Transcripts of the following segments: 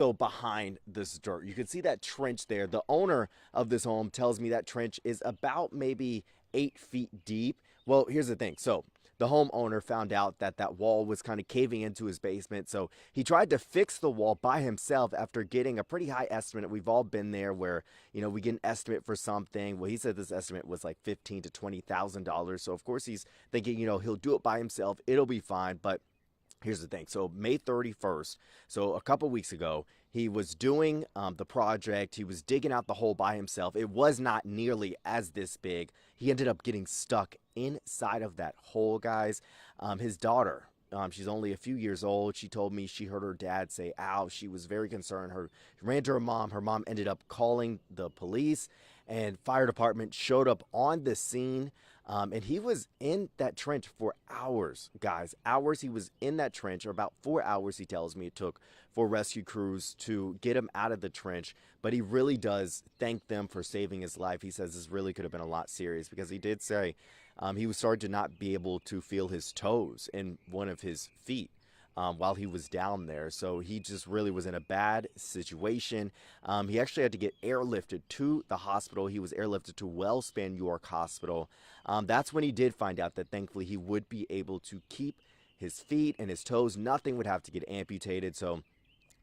So behind this dirt, you can see that trench there. The owner of this home tells me that trench is about maybe 8 feet deep. Well, here's the thing. So the homeowner found out that that wall was kind of caving into his basement. So he tried to fix the wall by himself after getting a pretty high estimate. We've all been there where, we get an estimate for something. Well, he said this estimate was like $15,000 to $20,000. So of course he's thinking, he'll do it by himself. It'll be fine. But here's the thing. So May 31st, so a couple weeks ago, he was doing the project. He was digging out the hole by himself. It was not nearly as this big. He ended up getting stuck inside of that hole, guys. His daughter, she's only a few years old. She told me she heard her dad say, ow. She was very concerned. She ran to her mom. Her mom ended up calling the police, and fire department showed up on the scene. And he was in that trench for hours, guys. Hours he was in that trench, or about 4 hours, he tells me it took for rescue crews to get him out of the trench. But he really does thank them for saving his life. He says this really could have been a lot serious, because he did say he was starting to not be able to feel his toes in one of his feet. While he was down there. So he just really was in a bad situation. He actually had to get airlifted to the hospital. He was airlifted to Wellspan York Hospital. That's when he did find out that thankfully he would be able to keep his feet and his toes. Nothing would have to get amputated. So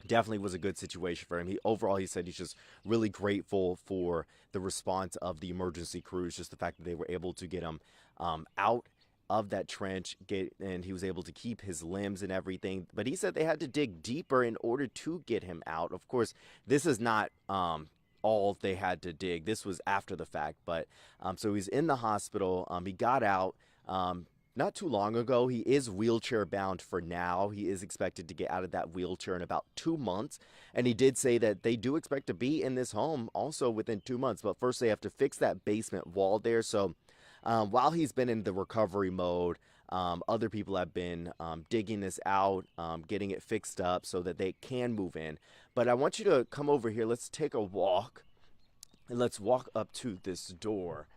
definitely was a good situation for him. He said he's just really grateful for the response of the emergency crews, just the fact that they were able to get him out of that trench, and he was able to keep his limbs and everything. But he said they had to dig deeper in order to get him out. Of course, this is not all they had to dig. This was after the fact. But so he's in the hospital. He got out not too long ago. He is wheelchair bound for now. He is expected to get out of that wheelchair in about 2 months. And he did say that they do expect to be in this home also within 2 months. But first they have to fix that basement wall there. So while he's been in the recovery mode, other people have been digging this out, getting it fixed up so that they can move in. But I want you to come over here. Let's take a walk, and let's walk up to this door.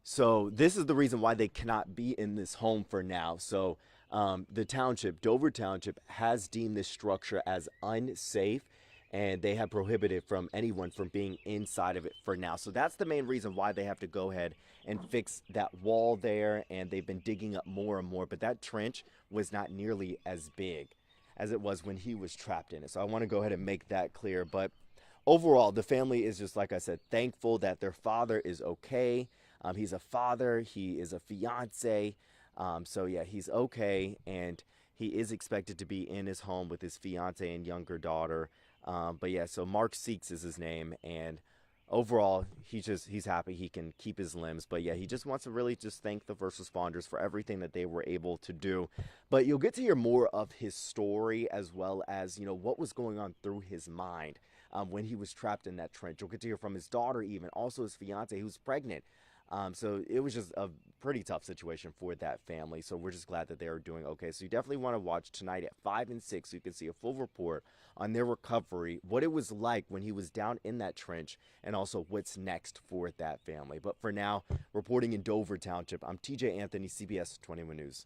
So this is the reason why they cannot be in this home for now. So the township, Dover Township, has deemed this structure as unsafe, and they have prohibited from anyone from being inside of it for now. So that's the main reason why they have to go ahead and fix that wall there, and they've been digging up more and more. But that trench was not nearly as big as it was when he was trapped in it. So I want to go ahead and make that clear. But overall, the family is just, like I said, thankful that their father is okay. He's a father. He is a fiance. So yeah, he's okay, and he is expected to be in his home with his fiance and younger daughter. But yeah, so Mark Seeks is his name, and overall, he's happy he can keep his limbs. But yeah, he just wants to really just thank the first responders for everything that they were able to do. But you'll get to hear more of his story, as well as, what was going on through his mind when he was trapped in that trench. You'll get to hear from his daughter, even also his fiance, who's pregnant. So it was just a pretty tough situation for that family. So we're just glad that they are doing okay. So you definitely want to watch tonight at 5 and 6 so you can see a full report on their recovery, what it was like when he was down in that trench, and also what's next for that family. But for now, reporting in Dover Township, I'm TJ Anthony, CBS 21 News.